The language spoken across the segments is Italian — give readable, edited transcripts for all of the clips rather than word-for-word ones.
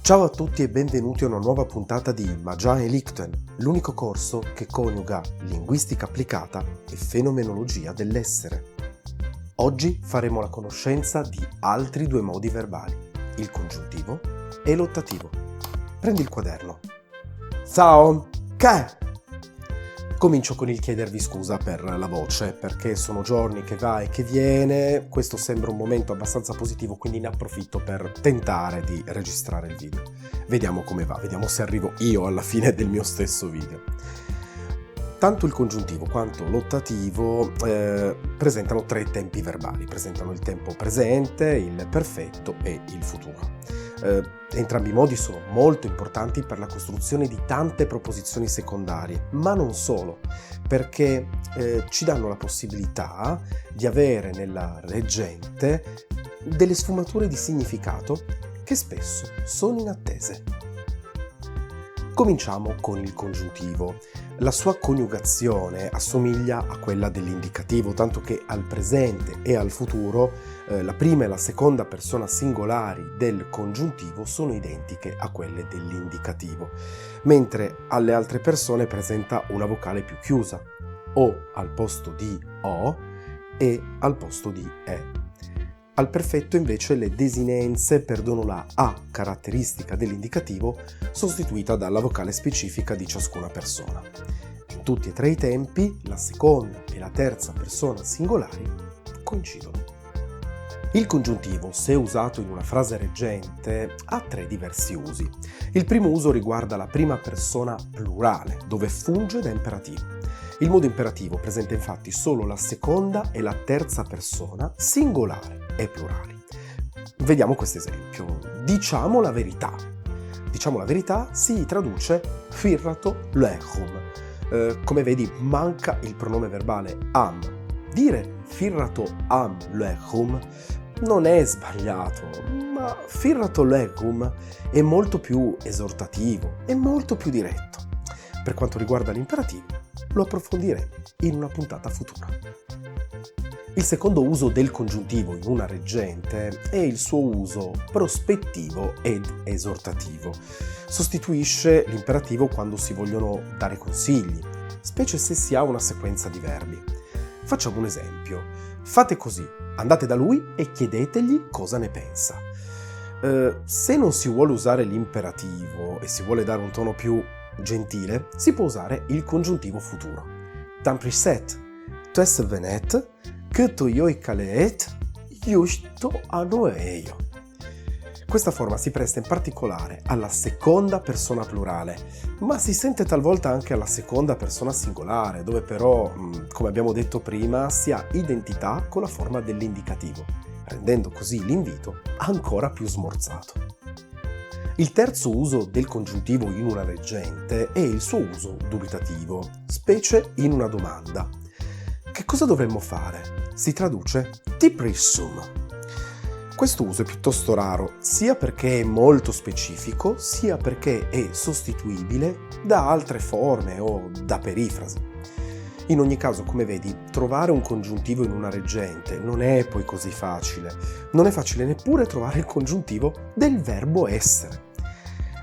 Ciao a tutti e benvenuti a una nuova puntata di Magia e Lichten, l'unico corso che coniuga linguistica applicata e fenomenologia dell'essere. Oggi faremo la conoscenza di altri due modi verbali, il congiuntivo e l'ottativo. Prendi il quaderno. Ciao, che? Comincio con il chiedervi scusa per la voce, perché sono giorni che va e che viene, questo sembra un momento abbastanza positivo, quindi ne approfitto per tentare di registrare il video. Vediamo come va, vediamo se arrivo io alla fine del mio stesso video. Tanto il congiuntivo quanto l'ottativo presentano tre tempi verbali, presentano il tempo presente, il perfetto e il futuro. Entrambi i modi sono molto importanti per la costruzione di tante proposizioni secondarie, ma non solo, perché ci danno la possibilità di avere nella reggente delle sfumature di significato che spesso sono inattese. Cominciamo con il congiuntivo. La sua coniugazione assomiglia a quella dell'indicativo, tanto che al presente e al futuro la prima e la seconda persona singolari del congiuntivo sono identiche a quelle dell'indicativo, mentre alle altre persone presenta una vocale più chiusa, o al posto di o e al posto di e. Al perfetto invece le desinenze perdono la A caratteristica dell'indicativo sostituita dalla vocale specifica di ciascuna persona. In tutti e tre i tempi la seconda e la terza persona singolari coincidono. Il congiuntivo, se usato in una frase reggente, ha tre diversi usi. Il primo uso riguarda la prima persona plurale, dove funge da imperativo. Il modo imperativo presenta infatti solo la seconda e la terza persona singolare e plurali. Vediamo questo esempio. Diciamo la verità. Diciamo la verità si traduce firrato lehum. Come vedi manca il pronome verbale am. Dire firrato am lehum non è sbagliato, ma firrato lehum è molto più esortativo e molto più diretto. Per quanto riguarda l'imperativo, lo approfondiremo in una puntata futura. Il secondo uso del congiuntivo in una reggente è il suo uso prospettivo ed esortativo. Sostituisce l'imperativo quando si vogliono dare consigli, specie se si ha una sequenza di verbi. Facciamo un esempio. Fate così, andate da lui e chiedetegli cosa ne pensa. Se non si vuole usare l'imperativo e si vuole dare un tono più gentile, si può usare il congiuntivo futuro. Tam priset, tes venet, che to io caleet, justo anoeio. Questa forma si presta in particolare alla seconda persona plurale, ma si sente talvolta anche alla seconda persona singolare, dove però, come abbiamo detto prima, si ha identità con la forma dell'indicativo, rendendo così l'invito ancora più smorzato. Il terzo uso del congiuntivo in una reggente è il suo uso dubitativo, specie in una domanda. Che cosa dovremmo fare? Si traduce tiprissum. Questo uso è piuttosto raro, sia perché è molto specifico, sia perché è sostituibile da altre forme o da perifrasi. In ogni caso, come vedi, trovare un congiuntivo in una reggente non è poi così facile. Non è facile neppure trovare il congiuntivo del verbo essere.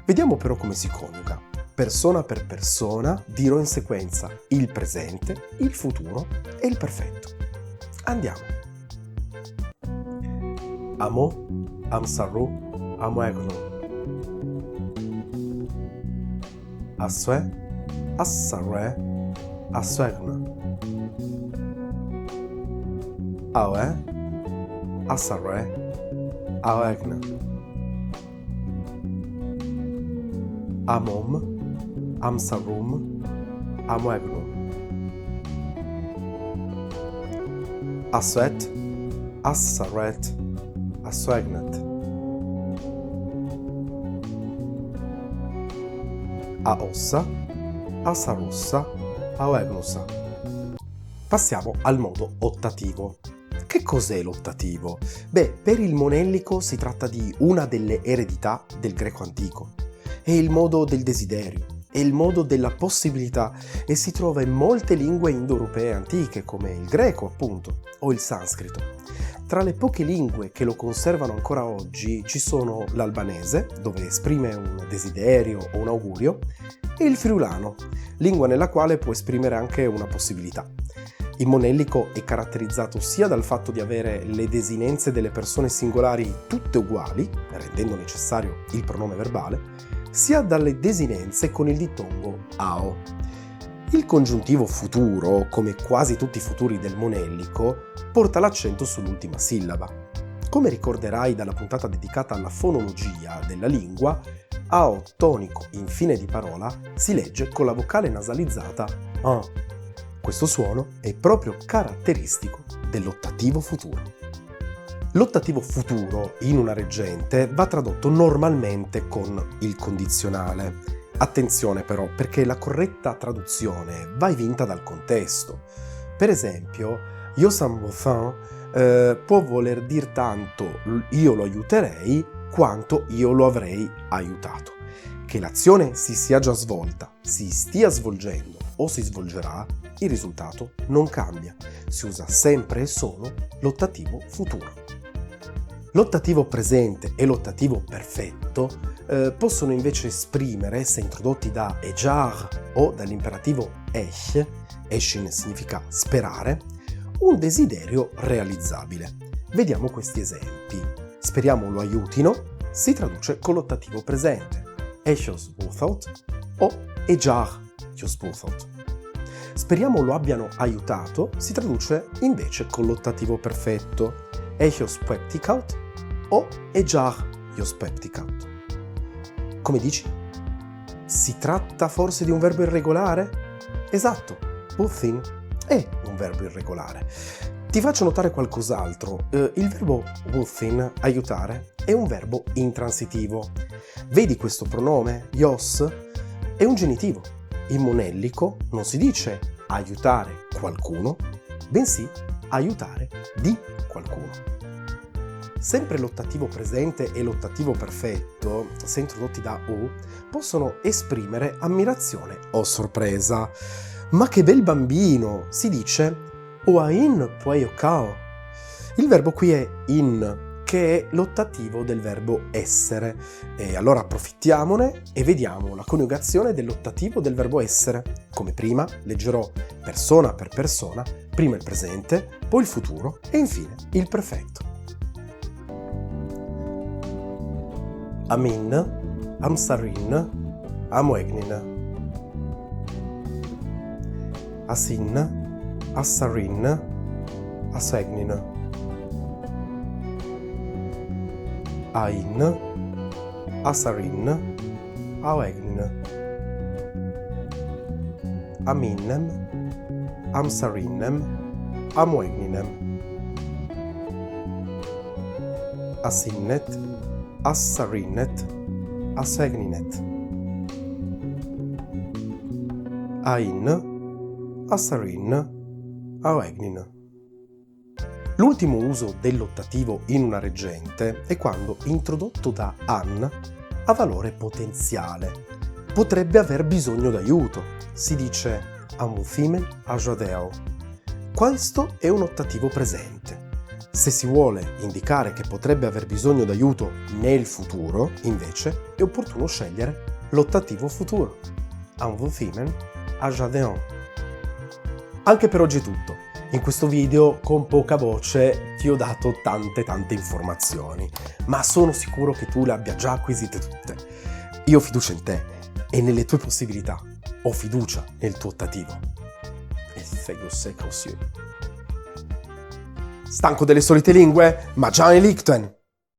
Vediamo però come si coniuga. Persona per persona dirò in sequenza il presente, il futuro e il perfetto. Andiamo. Amo, amsaru, amoegno. Asue, assarue, asuegna. Aue, assarue, aoegna. Amom, amsarum, amoegno. Asuet, assaret, asuegnet. Aossa, assarussa, aoegnusa. Passiamo al modo ottativo. Che cos'è l'ottativo? Beh, per il monellico si tratta di una delle eredità del greco antico. È il modo del desiderio, è il modo della possibilità e si trova in molte lingue indoeuropee antiche come il greco appunto o il sanscrito. Tra le poche lingue che lo conservano ancora oggi ci sono l'albanese, dove esprime un desiderio o un augurio, e il friulano, lingua nella quale può esprimere anche una possibilità. Il monellico è caratterizzato sia dal fatto di avere le desinenze delle persone singolari tutte uguali, rendendo necessario il pronome verbale, sia dalle desinenze con il dittongo ao. Il congiuntivo futuro, come quasi tutti i futuri del monellico, porta l'accento sull'ultima sillaba. Come ricorderai dalla puntata dedicata alla fonologia della lingua, ao tonico in fine di parola si legge con la vocale nasalizzata an. Questo suono è proprio caratteristico dell'ottativo futuro. L'ottativo futuro in una reggente va tradotto normalmente con il condizionale. Attenzione però, perché la corretta traduzione va evinta dal contesto. Per esempio, io san bofin può voler dire tanto io lo aiuterei quanto io lo avrei aiutato. Che l'azione si sia già svolta, si stia svolgendo o si svolgerà, il risultato non cambia. Si usa sempre e solo l'ottativo futuro. L'ottativo presente e l'ottativo perfetto possono invece esprimere, se introdotti da ejar o dall'imperativo esh, eshin significa sperare, un desiderio realizzabile. Vediamo questi esempi. Speriamo lo aiutino, si traduce con l'ottativo presente, eshos búthot o ejar jos búthot. Speriamo lo abbiano aiutato, si traduce invece con l'ottativo perfetto, echos pepticaut o ejar jos pepticaut. Come dici? Si tratta forse di un verbo irregolare? Esatto, búthin è un verbo irregolare. Ti faccio notare qualcos'altro. Il verbo búthin, aiutare, è un verbo intransitivo. Vedi questo pronome, jos? È un genitivo. In monellico non si dice aiutare qualcuno, bensì aiutare di qualcuno. Sempre l'ottativo presente e l'ottativo perfetto, se introdotti da u, possono esprimere ammirazione o sorpresa. Ma che bel bambino! Si dice oain pueio cao. Il verbo qui è in, che è l'ottativo del verbo essere. E allora approfittiamone e vediamo la coniugazione dell'ottativo del verbo essere. Come prima, leggerò persona per persona, prima il presente, poi il futuro e infine il perfetto. Amin, amsarin, amoegnin. Asin, assarin, asegnin. Ain, asarin, aoegnin. Aminnem, amsarinnem, amoegninem. Asinnet, assarinnet, asegninet. Ain, assarin, aoegnin. L'ultimo uso dell'ottativo in una reggente è quando introdotto da an ha valore potenziale. Potrebbe aver bisogno d'aiuto. Si dice amuthimen ajadeo. Questo è un ottativo presente. Se si vuole indicare che potrebbe aver bisogno d'aiuto nel futuro, invece, è opportuno scegliere l'ottativo futuro. Amuthimen ajadeo. Anche per oggi è tutto. In questo video, con poca voce, ti ho dato tante informazioni, ma sono sicuro che tu le abbia già acquisite tutte. Io ho fiducia in te e nelle tue possibilità. Ho fiducia nel tuo ottativo. E fais ce que tu veux. Stanco delle solite lingue? Ma già in Lichten!